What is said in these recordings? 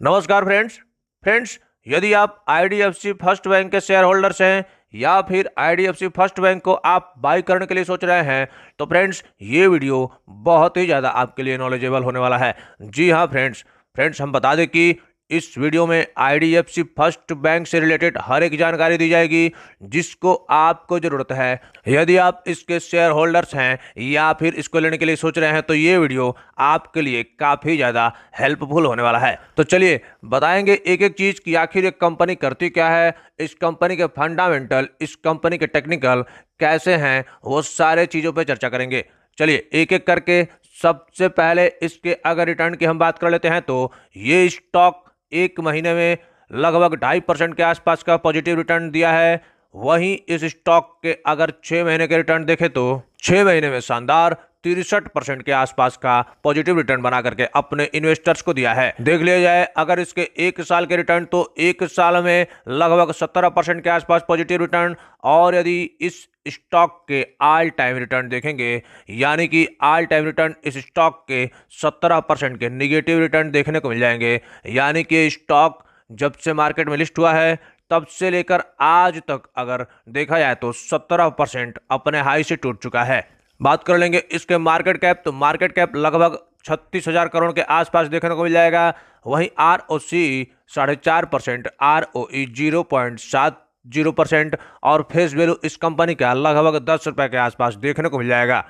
नमस्कार फ्रेंड्स, यदि आप आईडीएफसी फर्स्ट बैंक के शेयर होल्डर्स हैं या फिर आईडीएफसी फर्स्ट बैंक को आप बाई करने के लिए सोच रहे हैं तो फ्रेंड्स ये वीडियो बहुत ही ज़्यादा आपके लिए नॉलेजेबल होने वाला है। जी हाँ फ्रेंड्स हम बता दें कि इस वीडियो में आईडीएफसी फर्स्ट बैंक से रिलेटेड हर एक जानकारी दी जाएगी जिसको आपको ज़रूरत है। यदि आप इसके शेयर होल्डर्स हैं या फिर इसको लेने के लिए सोच रहे हैं तो ये वीडियो आपके लिए काफ़ी ज़्यादा हेल्पफुल होने वाला है। तो चलिए बताएंगे एक एक चीज़ कि आखिर एक कंपनी करती क्या है, इस कंपनी के फंडामेंटल, इस कंपनी के टेक्निकल कैसे हैं, वो सारे चीज़ों पे चर्चा करेंगे। चलिए एक एक करके सबसे पहले इसके अगर रिटर्न की हम बात कर लेते हैं तो ये स्टॉक एक महीने में लगभग 2.5% के आसपास का पॉजिटिव रिटर्न दिया है। वहीं इस स्टॉक के अगर 6 महीने के रिटर्न देखें तो 6 महीने में शानदार 63% के आसपास का पॉजिटिव रिटर्न बना करके अपने इन्वेस्टर्स को दिया है। देख लिया जाए अगर इसके एक साल के रिटर्न तो एक साल में लगभग 17% के आसपास पॉजिटिव रिटर्न, और यदि इस स्टॉक के ऑल टाइम रिटर्न देखेंगे यानी कि ऑल टाइम रिटर्न इस स्टॉक के 17% के निगेटिव रिटर्न देखने को मिल जाएंगे। यानी कि स्टॉक जब से मार्केट में लिस्ट हुआ है तब से लेकर आज तक अगर देखा जाए तो 17% अपने हाई से टूट चुका है। बात कर लेंगे इसके मार्केट कैप, तो मार्केट कैप लगभग 36,000 करोड़ के आसपास देखने को मिल जाएगा। वहीं आर ओ सी 4.5%, आर ओ ई 0.70% और फेस वैल्यू इस कंपनी का लगभग 10 रुपए के आसपास देखने को मिल जाएगा।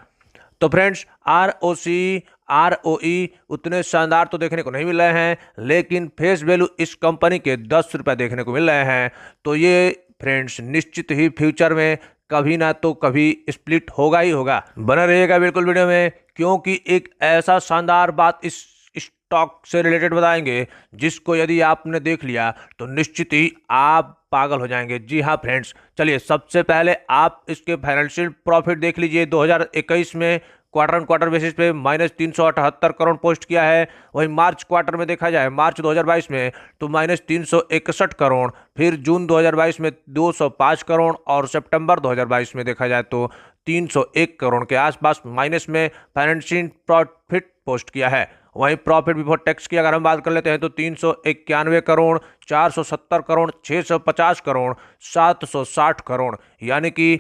तो फ्रेंड्स आर ओ सी, आर ओ ई उतने शानदार तो देखने को नहीं मिल रहे हैं, लेकिन फेस वैल्यू इस कंपनी के 10 रुपए देखने को मिल रहे हैं। तो ये फ्रेंड्स निश्चित ही फ्यूचर में कभी ना तो कभी स्प्लिट होगा ही होगा। बना रहिएगा बिल्कुल वीडियो में, क्योंकि एक ऐसा शानदार बात इस स्टॉक से रिलेटेड बताएंगे जिसको यदि आपने देख लिया तो निश्चित ही आप पागल हो जाएंगे। जी हाँ फ्रेंड्स, चलिए सबसे पहले आप इसके फाइनेंशियल प्रॉफिट देख लीजिए। 2021 में क्वार्टर ऑन क्वार्टर बेसिस पे -378 करोड़ पोस्ट किया है। वहीं मार्च क्वार्टर में देखा जाए, मार्च 2022 में तो -361 करोड़, फिर जून 2022 में 205 करोड़ और सितंबर 2022 में देखा जाए तो 301 करोड़ के आसपास माइनस में फाइनेंशियल प्रॉफिट पोस्ट किया है। वहीं प्रॉफिट बिफोर टैक्स की अगर हम बात कर लेते हैं तो 391 करोड़, 470 करोड़, 650 करोड़, 760 करोड़, यानी कि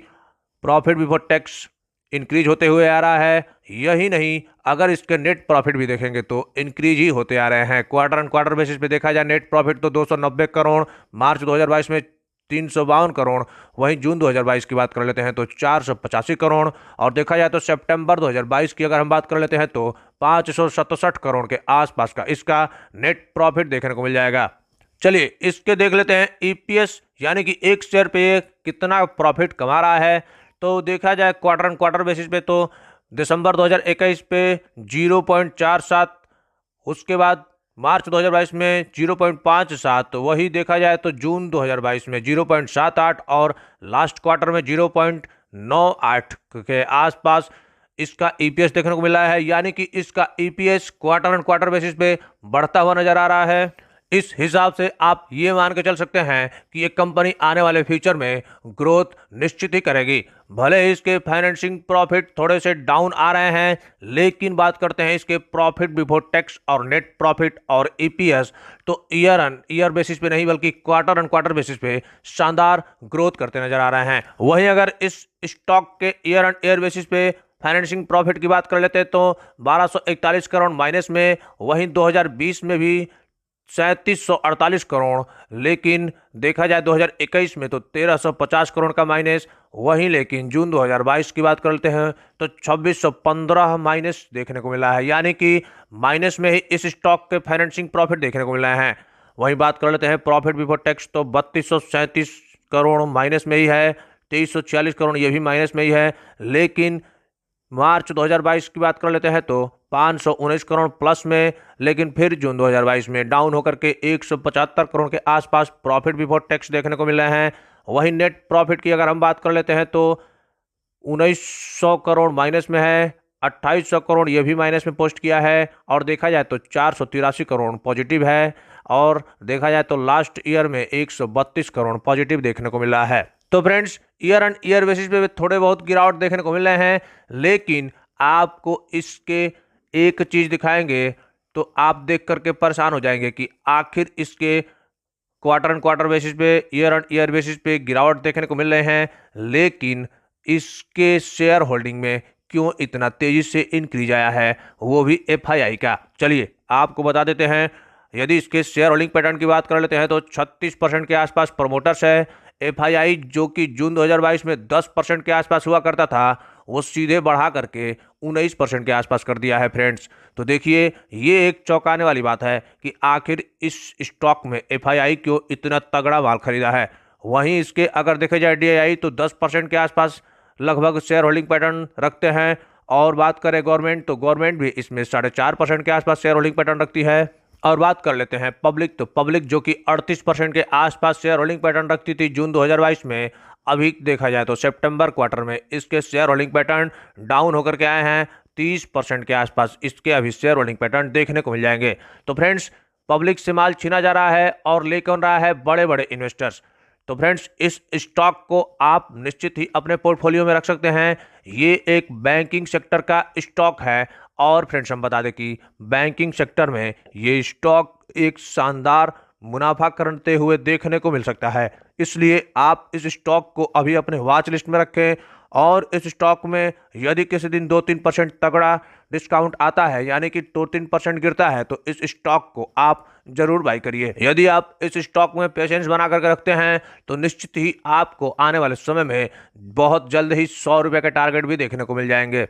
प्रॉफिट बिफोर टैक्स इंक्रीज होते हुए आ रहा है। यही नहीं, अगर इसके नेट प्रॉफिट भी देखेंगे तो इंक्रीज ही होते आ रहे हैं। क्वार्टर ऑन क्वार्टर बेसिस पे देखा जाए नेट प्रॉफिट तो 290 करोड़, मार्च 2022 में 352 करोड़, वहीं जून 2022 की बात कर लेते हैं तो 485 करोड़, और देखा जाए तो सितंबर 2022 की अगर हम बात कर लेते हैं तो 567 करोड़ के आसपास का इसका नेट प्रॉफिट देखने को मिल जाएगा। चलिए इसके देख लेते हैं ईपीएस, यानी कि एक शेयर पे कितना प्रॉफिट कमा रहा है। तो देखा जाए क्वार्टर ऑन क्वार्टर बेसिस पे तो दिसंबर 2021 पे 0.47, उसके बाद मार्च 2022 में 0.57, वही देखा जाए तो जून 2022 में 0.78 और लास्ट क्वार्टर में 0.98 के आसपास इसका ईपीएस देखने को मिला है। यानी कि इसका EPS quarter on quarter basis पे बढ़ता हुआ नजर आ रहा है। इस हिसाब से आप ये मान के चल सकते हैं कि ये कंपनी आने वाले फ्यूचर में ग्रोथ निश्चित ही करेगी। भले ही इसके फाइनेंसिंग प्रॉफिट थोड़े से डाउन आ रहे हैं, लेकिन बात करते हैं इसके प्रॉफिट बिफोर टैक्स और नेट प्रॉफिट और ईपीएस, तो ईयर ऑन ईयर बेसिस पे नहीं बल्कि क्वार्टर ऑन क्वार्टर बेसिस पे शानदार ग्रोथ करते नजर आ रहे हैं। वहीं अगर इस स्टॉक के ईयर ऑन ईयर बेसिस पे फाइनेंसिंग प्रॉफिट की बात कर लेते हैं तो 1241 करोड़ माइनस में, वहीं 2020 में भी 3748 करोड़, लेकिन देखा जाए 2021 में तो 1350 करोड़ का माइनस, वहीं लेकिन जून 2022 की बात करते हैं तो 2615 माइनस देखने को मिला है। यानी कि माइनस में ही इस स्टॉक के फाइनेंसिंग प्रॉफिट देखने को मिल रहे हैं। वहीं बात कर लेते हैं प्रॉफिट बिफोर टैक्स, तो 3237 करोड़ माइनस में ही है, 2346 करोड़ ये भी माइनस में ही है, लेकिन मार्च 2022 की बात कर लेते हैं तो 519 करोड़ प्लस में, लेकिन फिर जून 2022 में डाउन होकर के 175 करोड़ के आसपास प्रॉफिट बिफोर टैक्स देखने को मिल रहे हैं। वहीं नेट प्रॉफिट की अगर हम बात कर लेते हैं तो 1900 करोड़ माइनस में है, 2800 करोड़ ये भी माइनस में पोस्ट किया है, और देखा जाए तो 483 करोड़ पॉजिटिव है, और देखा जाए तो लास्ट ईयर में 132 करोड़ पॉजिटिव देखने को मिल रहा है। तो friends year on year basis पे थोड़े बहुत गिरावट देखने को मिल रहे हैं, लेकिन आपको इसके एक चीज दिखाएंगे तो आप देख करके परेशान हो जाएंगे कि आखिर इसके क्वार्टर एंड क्वार्टर बेसिस पे, ईयर एंड ईयर बेसिस पे गिरावट देखने को मिल रहे हैं, लेकिन इसके शेयर होल्डिंग में क्यों इतना तेजी से इंक्रीज आया है, वो भी एफआईआई का। चलिए आपको बता देते हैं। यदि इसके शेयर होल्डिंग पैटर्न की बात कर लेते हैं तो 36% के आसपास प्रमोटर्स है। एफआईआई जो कि जून 2022 में 10% के आसपास हुआ करता था, वो सीधे बढ़ा करके 19% के आसपास कर दिया है फ्रेंड्स। तो देखिए ये एक चौंकाने वाली बात है कि आखिर इस स्टॉक में एफआईआई क्यों इतना तगड़ा माल खरीदा है। वहीं इसके अगर देखे जाए डीआईआई तो 10% के आसपास लगभग शेयर होल्डिंग पैटर्न रखते हैं। और बात करें गवर्नमेंट तो गवर्नमेंट भी इसमें 4.5% के आसपास शेयर होल्डिंग पैटर्न रखती है। और बात कर लेते हैं पब्लिक, तो पब्लिक जो कि 38% के आसपास शेयर होल्डिंग पैटर्न रखती थी जून 2022 में, अभी देखा जाए तो सितंबर क्वार्टर में इसके शेयर होल्डिंग पैटर्न डाउन होकर के आए हैं। 30% के आसपास इसके अभी शेयर होल्डिंग पैटर्न देखने को मिल जाएंगे। तो फ्रेंड्स पब्लिक से माल छीना जा रहा है और ले कौन रहा है, बड़े बड़े इन्वेस्टर्स। तो फ्रेंड्स इस स्टॉक को आप निश्चित ही अपने पोर्टफोलियो में रख सकते हैं। ये एक बैंकिंग सेक्टर का स्टॉक है और फ्रेंड्स हम बता दें कि बैंकिंग सेक्टर में ये स्टॉक एक शानदार मुनाफा करते हुए देखने को मिल सकता है। इसलिए आप इस स्टॉक को अभी अपने वॉच लिस्ट में रखें और इस स्टॉक में यदि किसी दिन 2-3% तगड़ा डिस्काउंट आता है, यानी कि 2-3% गिरता है, तो इस स्टॉक को आप जरूर बाई करिए। यदि आप इस स्टॉक में पेशेंस बना करके रखते हैं तो निश्चित ही आपको आने वाले समय में बहुत जल्द ही 100 रुपये के टारगेट भी देखने को मिल जाएंगे।